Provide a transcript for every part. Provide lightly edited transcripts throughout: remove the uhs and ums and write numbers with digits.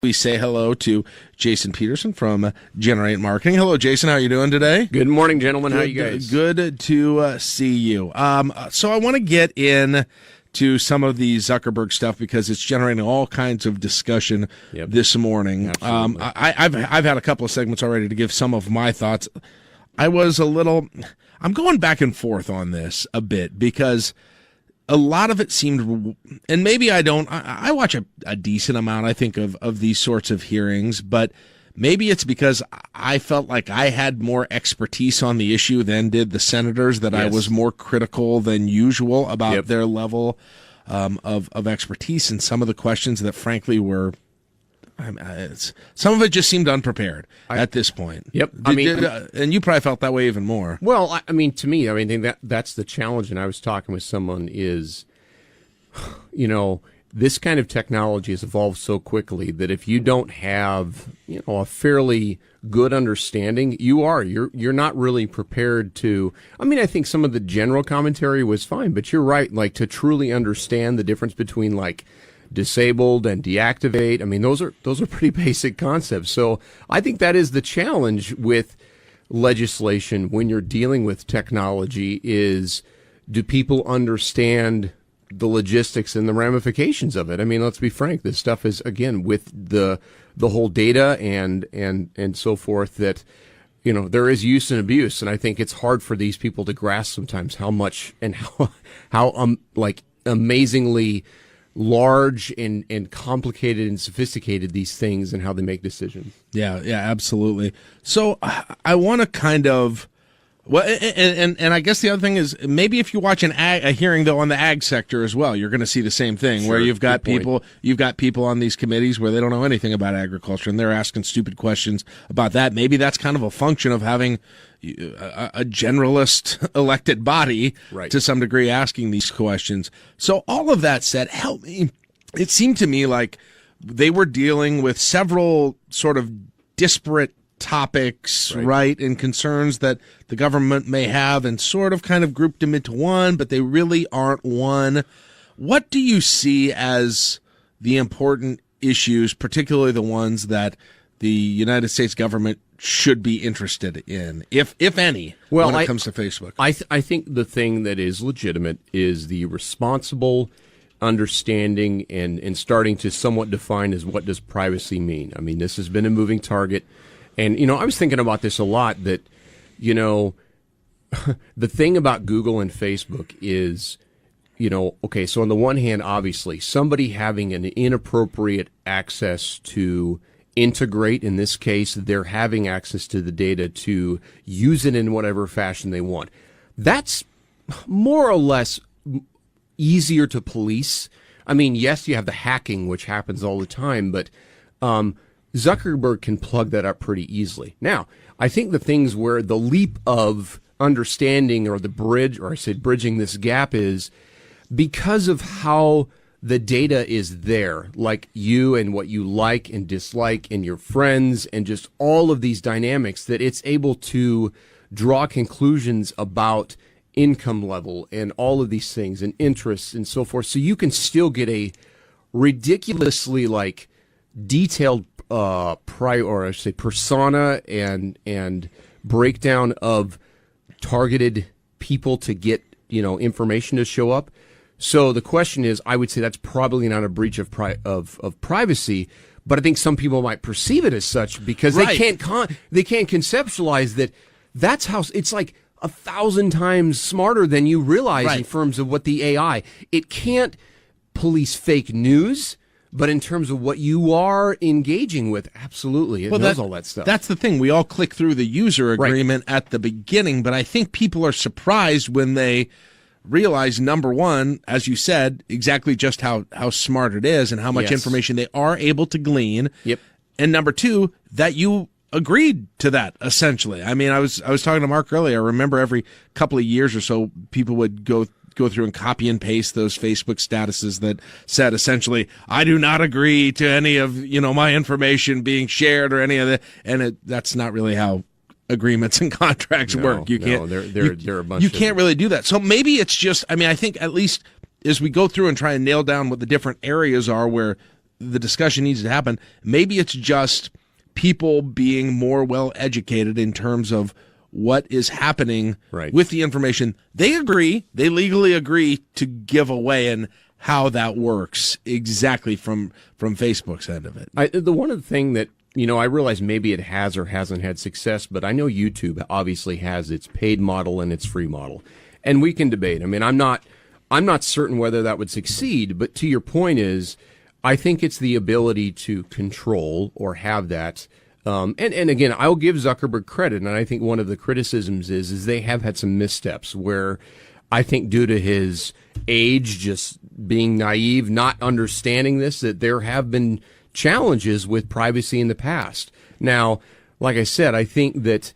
We say hello to Jason Petersen from Generate Marketing. Hello, Jason. How are you doing today? Good morning, gentlemen. How are you guys? Good to see you. So I want to get in to some of the Zuckerberg stuff because it's generating all kinds of discussion this morning. I've had a couple of segments already to give some of my thoughts. I'm going back and forth on this a bit because a lot of it seemed, and maybe I watch a decent amount, I think, of these sorts of hearings, but maybe it's because I felt like I had more expertise on the issue than did the senators, that I was more critical than usual about their level of expertise in some of the questions that frankly were, some of it just seemed unprepared at this point. And you probably felt that way even more. Well, I mean, to me, I mean, that's the challenge. And I was talking with someone is, this kind of technology has evolved so quickly that if you don't have, a fairly good understanding, you're not really prepared to. I mean, I think some of the general commentary was fine, but you're right. Like, to truly understand the difference between like disabled and deactivate. I mean, those are pretty basic concepts. So I think that is the challenge with legislation when you're dealing with technology is, do people understand the logistics and the ramifications of it? I mean, let's be frank. This stuff is, again, with the whole data and so forth, that, there is use and abuse. And I think it's hard for these people to grasp sometimes how much and how amazingly large and complicated and sophisticated these things and how they make decisions. Yeah, absolutely. So I want to kind of, and I guess the other thing is, maybe if you watch a hearing though on the ag sector as well, you're going to see the same thing, where you've got people on these committees where they don't know anything about agriculture and they're asking stupid questions about that. Maybe that's kind of a function of having a generalist elected body to some degree asking these questions. So all of that said, help me. It seemed to me like they were dealing with several sort of disparate topics, right, and concerns that the government may have, and sort of kind of grouped them into one, but they really aren't one. What do you see as the important issues, particularly the ones that the United States government should be interested in, if any, when it comes to Facebook? I think the thing that is legitimate is the responsible understanding and starting to somewhat define as what does privacy mean. I mean, this has been a moving target. And, I was thinking about this a lot, that, the thing about Google and Facebook is, okay, so on the one hand, obviously, somebody having an inappropriate access to integrate, in this case, they're having access to the data to use it in whatever fashion they want. That's more or less easier to police. I mean, yes, you have the hacking, which happens all the time, but Zuckerberg can plug that up pretty easily. Now, I think the things where the leap of understanding, or the bridge, or I said bridging this gap, is because of how the data is there, like you and what you like and dislike and your friends and just all of these dynamics, that it's able to draw conclusions about income level and all of these things and interests and so forth. So you can still get a ridiculously detailed persona and breakdown of targeted people to get information to show up. So the question is, I would say that's probably not a breach of privacy, but I think some people might perceive it as such because they can't conceptualize that that's how it's like 1,000 times smarter than you realize in terms of what the AI. It can't police fake news. But in terms of what you are engaging with, absolutely, it knows all that stuff. That's the thing. We all click through the user agreement at the beginning, but I think people are surprised when they realize, number one, as you said, exactly just how smart it is and how much information they are able to glean. Yep. And number two, that you agreed to that, essentially. I mean, I was talking to Mark earlier. I remember every couple of years or so, people would go through and copy and paste those Facebook statuses that said essentially, I do not agree to any of, my information being shared or any of that. And that's not really how agreements and contracts work. You can't, they're a bunch you can't really do that. So maybe it's just, I think at least as we go through and try and nail down what the different areas are where the discussion needs to happen. Maybe it's just people being more well educated in terms of what is happening with the information they legally agree to give away, and how that works exactly from Facebook's end of it. The one of the thing that, I realize maybe it has or hasn't had success, but I know YouTube obviously has its paid model and its free model, and we can debate. I mean, I'm not certain whether that would succeed, but to your point is, I think it's the ability to control or have that. And again, I'll give Zuckerberg credit, and I think one of the criticisms is they have had some missteps where I think due to his age, just being naive, not understanding this, that there have been challenges with privacy in the past. Now, like I said, I think that,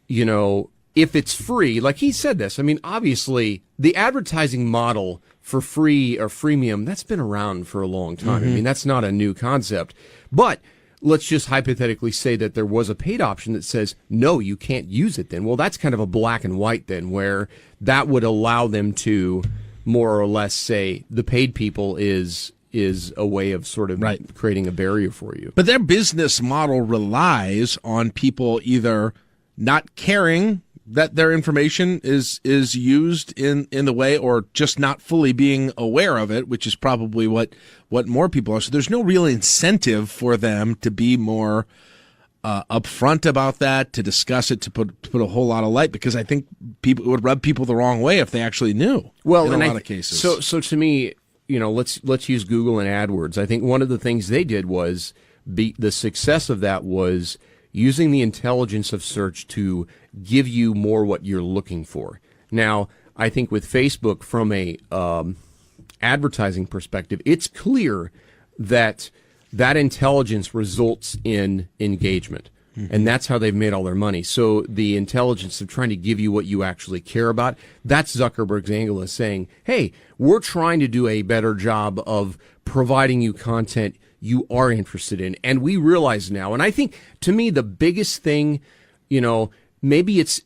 if it's free, like he said this, I mean, obviously the advertising model for free or freemium, that's been around for a long time. I mean, that's not a new concept. But let's just hypothetically say that there was a paid option that says, no, you can't use it then. Well, that's kind of a black and white then, where that would allow them to more or less say the paid people is a way of sort of creating a barrier for you. But their business model relies on people either not caring that their information is used in the way, or just not fully being aware of it, which is probably what more people are. So there's no real incentive for them to be more upfront about that, to discuss it, to put a whole lot of light, because I think it would rub people the wrong way if they actually knew. Well, in a lot of cases. So to me, let's use Google and AdWords. I think one of the things they did was the success of that was using the intelligence of search to give you more what you're looking for. Now, I think with Facebook, from a advertising perspective, it's clear that intelligence results in engagement. And that's how they've made all their money. So the intelligence of trying to give you what you actually care about, that's Zuckerberg's angle, is saying, hey, we're trying to do a better job of providing you content you are interested in. And we realize now, and I think, to me, the biggest thing, maybe it's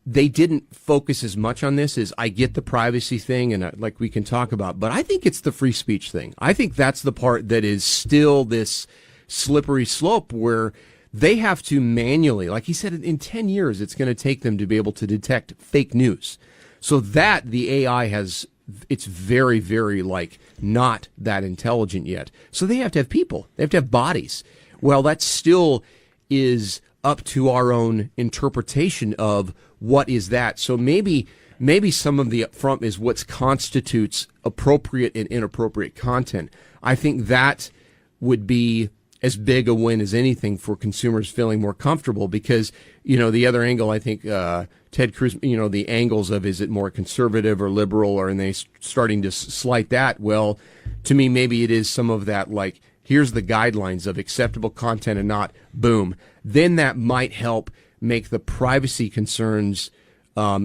they didn't focus as much on this as I get the privacy thing, and like we can talk about, but I think it's the free speech thing. I think that's the part that is still this slippery slope where they have to manually, like he said, in 10 years, it's going to take them to be able to detect fake news. So that the AI it's very, very not that intelligent yet. So they have to have people. They have to have bodies. Well, that still is up to our own interpretation of what is that. So maybe some of the upfront is what constitutes appropriate and inappropriate content. I think that would be as big a win as anything for consumers feeling more comfortable, because, the other angle, I think, Ted Cruz, the angles of, is it more conservative or liberal, or are they starting to slight that? Well, to me, maybe it is some of that, here's the guidelines of acceptable content and not, boom. Then that might help make the privacy concerns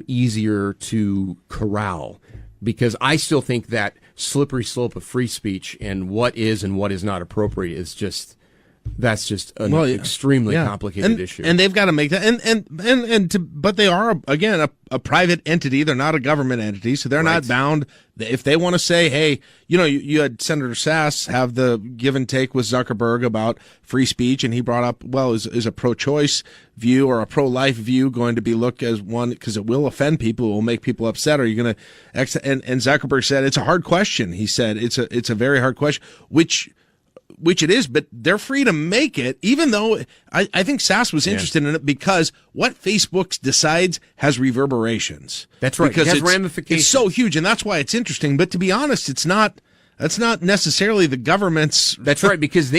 easier to corral, because I still think that slippery slope of free speech and what is not appropriate is just That's just an extremely complicated issue. And they've got to make that. But they are, again, a private entity. They're not a government entity, so they're not bound. If they want to say, hey, you had Senator Sass have the give and take with Zuckerberg about free speech, and he brought up, well, is a pro-choice view or a pro-life view going to be looked as one, because it will offend people, it will make people upset? Are you going to, and Zuckerberg said, it's a hard question. He said, it's a very hard question, which it is, but they're free to make it, even though I think Sass was interested in it because what Facebook decides has reverberations. That's right. Because it has ramifications. It's so huge, and that's why it's interesting. But to be honest, that's not necessarily the government's. That's right, because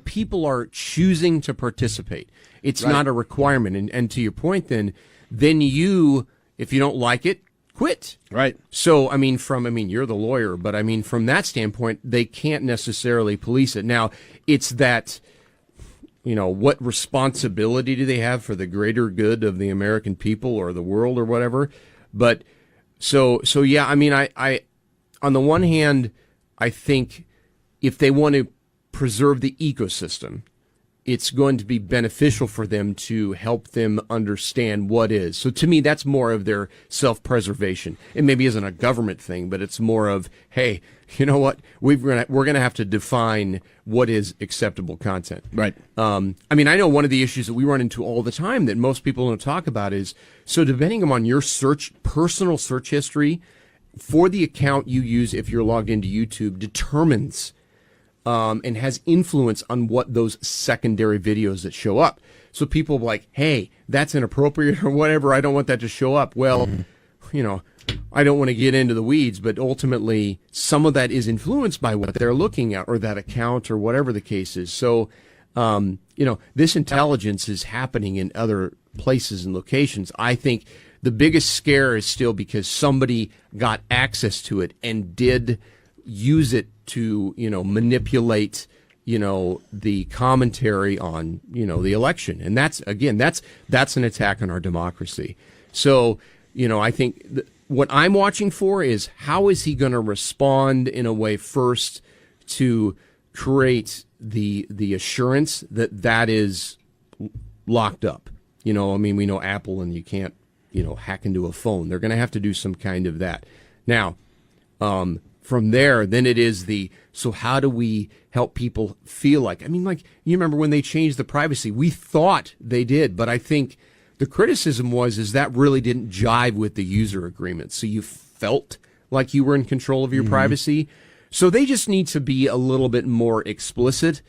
people are choosing to participate. It's not a requirement. And to your point, then you, if you don't like it, quit. Right. So, you're the lawyer, but from that standpoint, they can't necessarily police it. Now, it's that, what responsibility do they have for the greater good of the American people or the world or whatever? But so yeah, I on the one hand, I think if they want to preserve the ecosystem, it's going to be beneficial for them to help them understand what is. So to me, that's more of their self-preservation. It maybe isn't a government thing, but it's more of, hey, you know what? We're going to have to define what is acceptable content. Right. I mean, I know one of the issues that we run into all the time that most people don't talk about is, so depending on your personal search history for the account you use, if you're logged into YouTube, determines and has influence on what those secondary videos that show up. So people are like, hey, that's inappropriate or whatever. I don't want that to show up. Well, you know, I don't want to get into the weeds, but ultimately some of that is influenced by what they're looking at or that account or whatever the case is. So, you know, this intelligence is happening in other places and locations. I think the biggest scare is still because somebody got access to it and did use it to, you know, manipulate, you know, the commentary on, you know, the election. And that's, again, that's an attack on our democracy. So, you know, I think what I'm watching for is how is he going to respond in a way first to create the assurance that that is locked up. You know, I mean, we know Apple and you can't, you know, hack into a phone. They're going to have to do some kind of that. Now, from there, then it is so how do we help people feel like, I mean, like, you remember when they changed the privacy, we thought they did, but I think the criticism is that really didn't jive with the user agreement. So you felt like you were in control of your privacy. So they just need to be a little bit more explicit.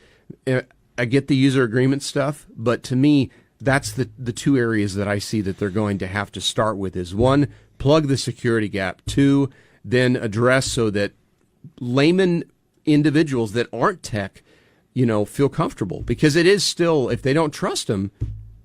I get the user agreement stuff, but to me, that's the two areas that I see that they're going to have to start with is one, plug the security gap. Two, then address so that layman individuals that aren't tech, you know, feel comfortable. Because it is still, if they don't trust them,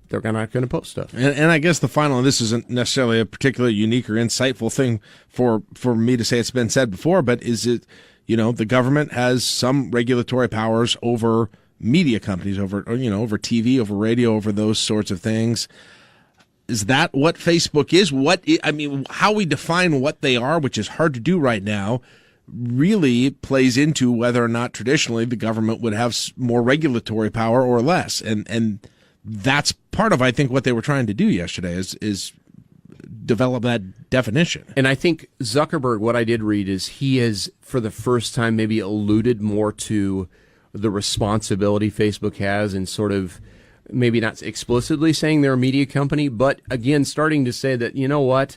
they're not going to post stuff. And I guess the final, and this isn't necessarily a particularly unique or insightful thing for me to say, it's been said before, but is it, you know, the government has some regulatory powers over media companies, over TV, over radio, over those sorts of things. Is that what Facebook is? I mean, how we define what they are, which is hard to do right now, really plays into whether or not traditionally the government would have more regulatory power or less. And that's part of, I think, what they were trying to do yesterday is develop that definition. And I think Zuckerberg, what I did read is he has, for the first time, maybe alluded more to the responsibility Facebook has and sort of maybe not explicitly saying they're a media company, but again, starting to say that, you know what,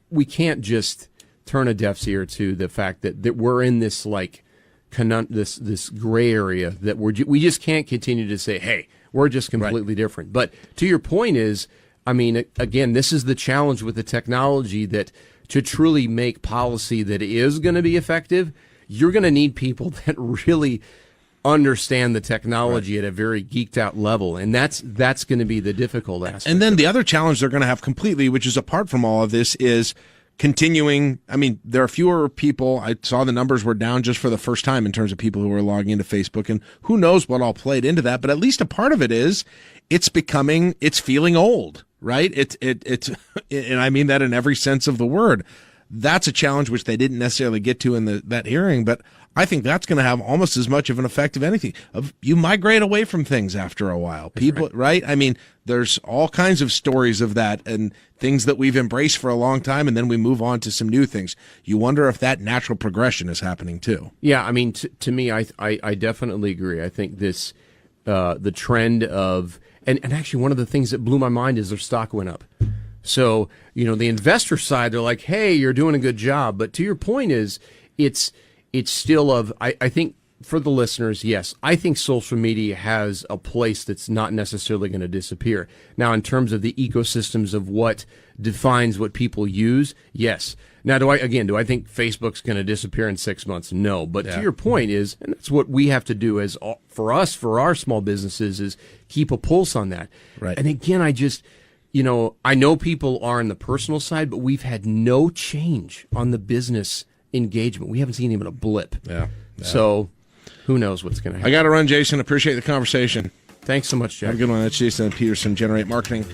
we can't just turn a deaf ear to the fact that we're in this like this gray area that we just can't continue to say, hey, we're just completely different. But to your point is, I mean, again, this is the challenge with the technology that to truly make policy that is going to be effective, you're going to need people that really understand the technology at a very geeked out level, and that's going to be the difficult aspect. And then the other challenge they're going to have completely, which is apart from all of this, is continuing. I mean, there are fewer people. I saw the numbers were down just for the first time in terms of people who are logging into Facebook, and who knows what all played into that. But at least a part of it is it's feeling old, right? It's and I mean that in every sense of the word. That's a challenge which they didn't necessarily get to in that hearing, but I think that's going to have almost as much of an effect of anything. You migrate away from things after a while. People, right? I mean, there's all kinds of stories of that and things that we've embraced for a long time, and then we move on to some new things. You wonder if that natural progression is happening too. Yeah, I mean, to me, I definitely agree. I think this, the trend of, and actually one of the things that blew my mind is their stock went up. So, you know, the investor side, they're like, hey, you're doing a good job. But to your point is, it's still I think for the listeners, yes, I think social media has a place that's not necessarily going to disappear. Now, in terms of the ecosystems of what defines what people use, yes. Now, do I think Facebook's going to disappear in 6 months? No. But to your point is, and that's what we have to do as for our small businesses is keep a pulse on that. Right. And again, you know, I know people are on the personal side, but we've had no change on the business engagement. We haven't seen even a blip. Yeah. So who knows what's going to happen. I got to run, Jason. Appreciate the conversation. Thanks so much, Jack. Have a good one. That's Jason Petersen, Generate Marketing.